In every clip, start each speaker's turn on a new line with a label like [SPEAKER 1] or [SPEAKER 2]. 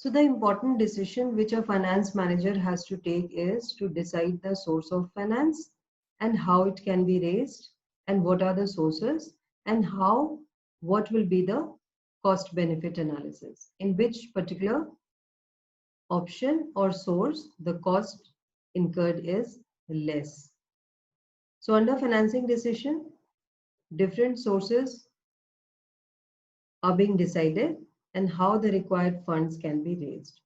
[SPEAKER 1] So the important decision which a finance manager has to take is to decide the source of finance and how it can be raised and what are the sources and what will be the cost benefit analysis, in which particular option or source the cost incurred is less. So under financing decision, different sources are being decided and how the required funds can be raised.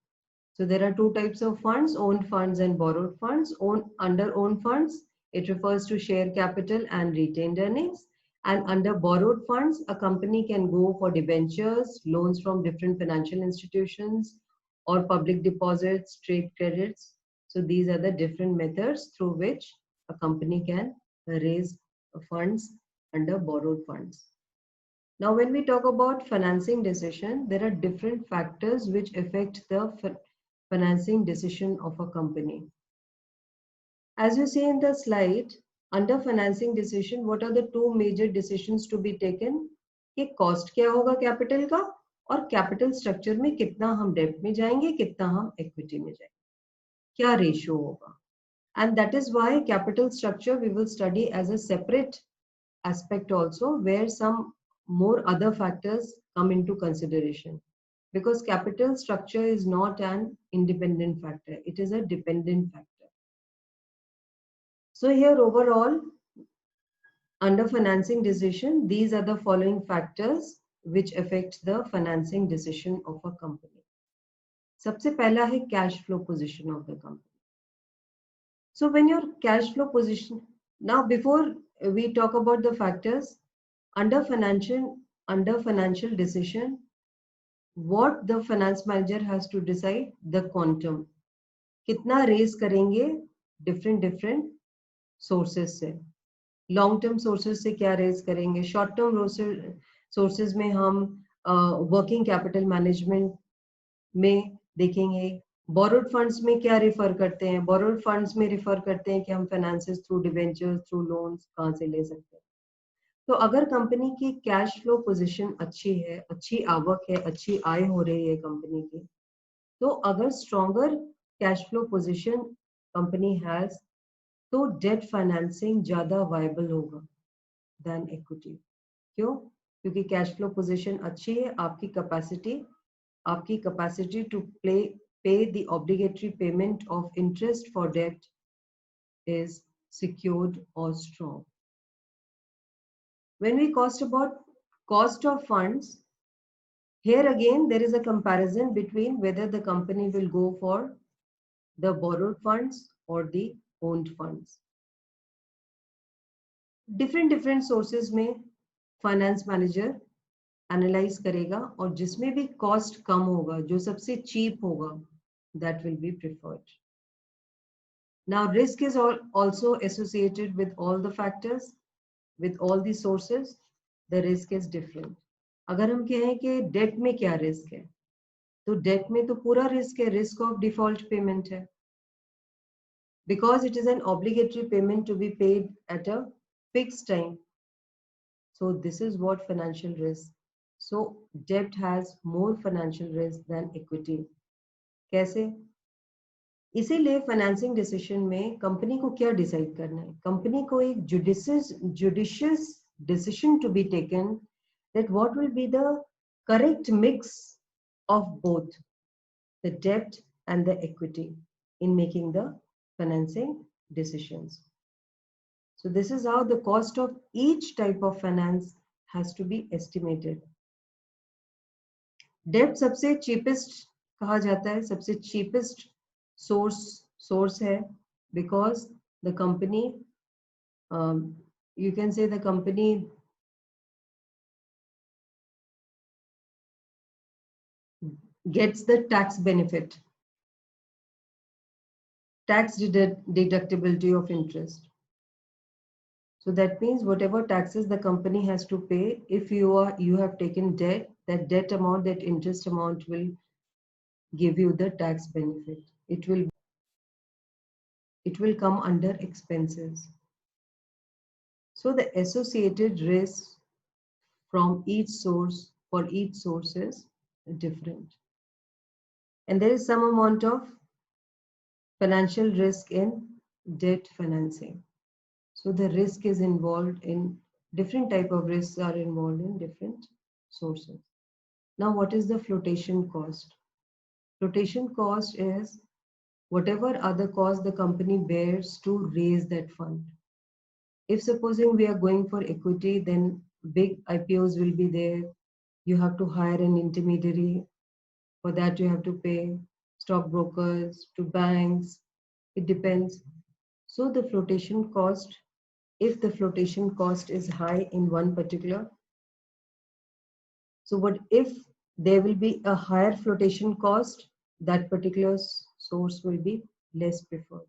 [SPEAKER 1] So there are two types of funds, owned funds and borrowed funds. Under owned funds, it refers to share capital and retained earnings. And under borrowed funds, a company can go for debentures, loans from different financial institutions, or public deposits, trade credits. So these are the different methods through which a company can raise funds under borrowed funds. Now, when we talk about financing decision, there are different factors which affect the financing decision of a company. As you see in the slide, under financing decision, what are the two major decisions to be taken? कि cost क्या होगा capital का और capital structure में कितना हम debt में जाएंगे, कितना हम equity में जाएंगे, क्या ratio होगा. And that is why capital structure we will study as a separate aspect also, where some more other factors come into consideration. Because capital structure is not an independent factor, it is a dependent factor. So here overall, under financing decision, these are the following factors which affect the financing decision of a company. सबसे पहला है cash flow position of the company. So when your cash flow position, now before we talk about the factors, under financial decision, what the finance manager has to decide, the quantum. कितना raise करेंगे different sources से. Long term sources से क्या raise करेंगे, short term sources में हम working capital management में देखेंगे. Borrowed funds में क्या refer करते हैं, borrowed funds में refer करते हैं कि हम finances through debentures, through loans कहाँ से ले सकते हैं. तो अगर कंपनी की कैश फ्लो पोजीशन अच्छी है, अच्छी आवक है, अच्छी आय हो रही है कंपनी की, तो अगर stronger cash flow position company has, तो डेट फाइनेंसिंग ज्यादा वायबल होगा देन इक्विटी. क्यों? क्योंकि कैश फ्लो पोजीशन अच्छी है, आपकी capacity to pay the obligatory payment of interest for debt is secured और strong. When we talk about cost of funds, here again there is a comparison between whether the company will go for the borrowed funds or the owned funds. Different sources में finance manager analyze करेगा और जिसमें भी cost कम होगा, जो सबसे cheap होगा, that will be preferred. Now risk is also associated with all the factors, with all the sources. The risk is different. अगर हम कहें कि डेट में क्या रिस्क है, तो डेट में तो पूरा रिस्क है, रिस्क ऑफ डिफॉल्ट पेमेंट है, because it is an obligatory payment to be paid at a fixed time. So this is what financial risk. So debt has more financial risk than equity. कैसे? इसीलिए financing decision में company को क्या decide करना है, कंपनी को एक judicious decision to be taken that what will be the correct mix of both the debt and the equity in making the financing decisions. So this is how the cost of each type of finance has to be estimated. Debt सबसे cheapest कहा जाता है, सबसे cheapest source है, because the company, you can say the company gets the tax benefit, tax deductibility of interest. So that means whatever taxes the company has to pay, if you have taken debt, that debt amount, that interest amount will give you the tax benefit. It will come under expenses. So the associated risks from each source for each source is different. And there is some amount of financial risk in debt financing. So the risk is involved in different type of risks are involved in different sources. Now, what is the flotation cost? Flotation cost is whatever other cost the company bears to raise that fund. If supposing we are going for equity, then big IPOs will be there. You have to hire an intermediary. For that, you have to pay stockbrokers, to banks. It depends. So the flotation cost, if the flotation cost is high in one particular, so what if there will be a higher flotation cost, that particular source will be less preferred.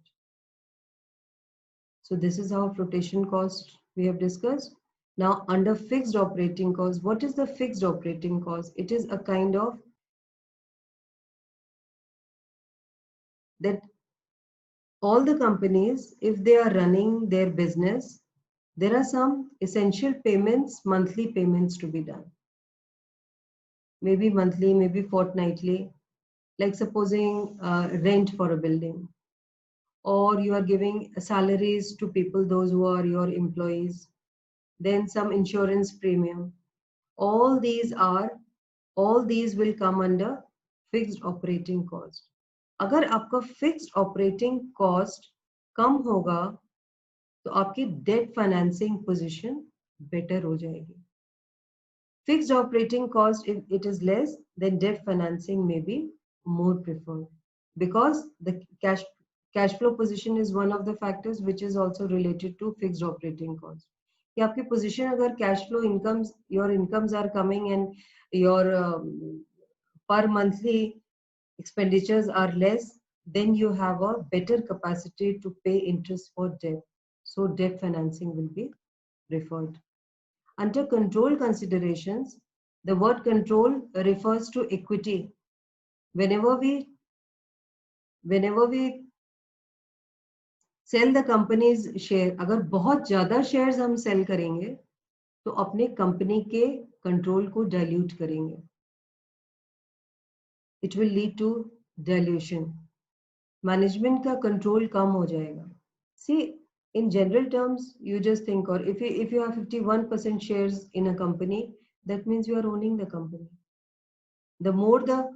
[SPEAKER 1] So this is how flotation cost we have discussed. Now under fixed operating cost, what is the fixed operating cost? It is a kind of that all the companies, if they are running their business, there are some essential payments, monthly payments to be done. Maybe monthly, maybe fortnightly, like supposing rent for a building, or you are giving salaries to people, those who are your employees, then some insurance premium. All these are, all these will come under fixed operating cost. अगर आपका fixed operating cost कम होगा तो आपकी debt financing position better हो जाएगी. Fixed operating cost, if it is less, then debt financing may be more preferred because the cash flow position is one of the factors which is also related to fixed operating cost. कि आपकी position अगर cash flow incomes, your incomes are coming and your per monthly expenditures are less, then you have a better capacity to pay interest for debt. So debt financing will be preferred. Under control considerations, the word control refers to equity. Whenever we sell the company's share, अगर बहुत ज़्यादा shares हम sell करेंगे, तो अपने company के control को dilute करेंगे. It will lead to dilution. Management का control कम हो जाएगा. See, in general terms, you just think, or if you have 51% shares in a company, that means you are owning the company. The more the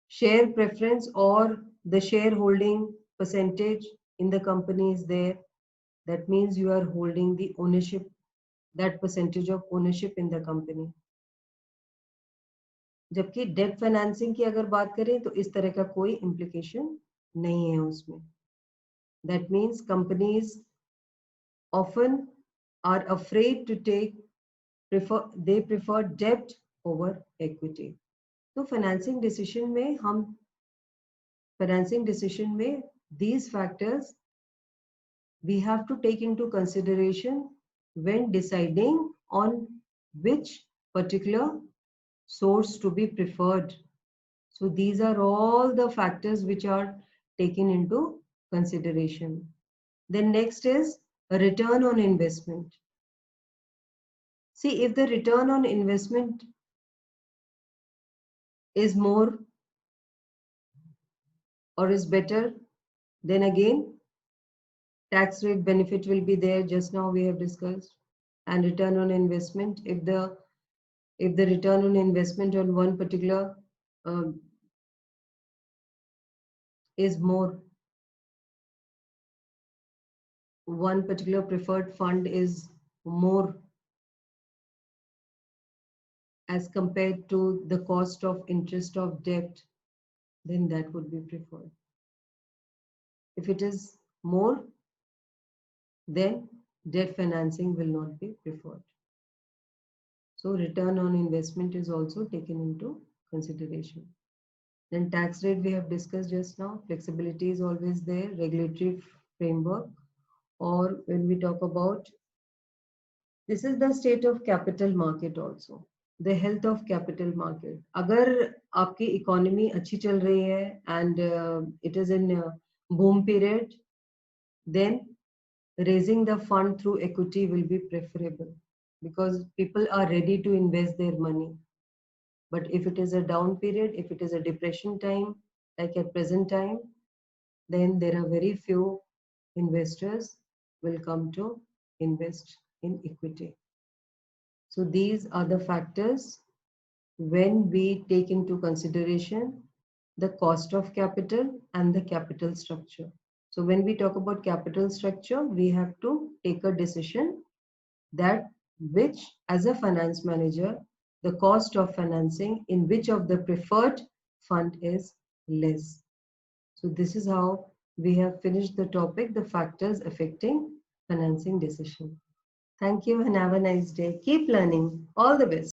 [SPEAKER 1] share preference or the shareholding percentage in the company is there, that means you are holding the ownership, that percentage of ownership in the company. जबकि debt financing की अगर बात करें तो इस तरह का कोई implication नहीं है उसमें. That means companies often are afraid to they prefer debt over equity. तो financing decision में these factors we have to take into consideration when deciding on which particular source to be preferred. So these are all the factors which are taken into consideration. Then next is a return on investment. See, if the return on investment is more or is better, then again tax rate benefit will be there. Just now we have discussed. And return on investment, if the return on investment on one particular is more, one particular preferred fund is more as compared to the cost of interest of debt, then that would be preferred. If it is more, then debt financing will not be preferred. So return on investment is also taken into consideration. Then tax rate we have discussed just now. Flexibility is always there. Regulatory framework, or when we talk about, this is the state of capital market also. The health of capital market. अगर आपकी economy अच्छी चल रही है and it is in boom period, then raising the fund through equity will be preferable because people are ready to invest their money. But if it is a down period, if it is a depression time, like at present time, then there are very few investors will come to invest in equity. So these are the factors when we take into consideration the cost of capital and the capital structure. So when we talk about capital structure, we have to take a decision that which, as a finance manager, the cost of financing in which of the preferred fund is less. So this is how we have finished the topic, the factors affecting financing decision. Thank you and have a nice day. Keep learning. All the best.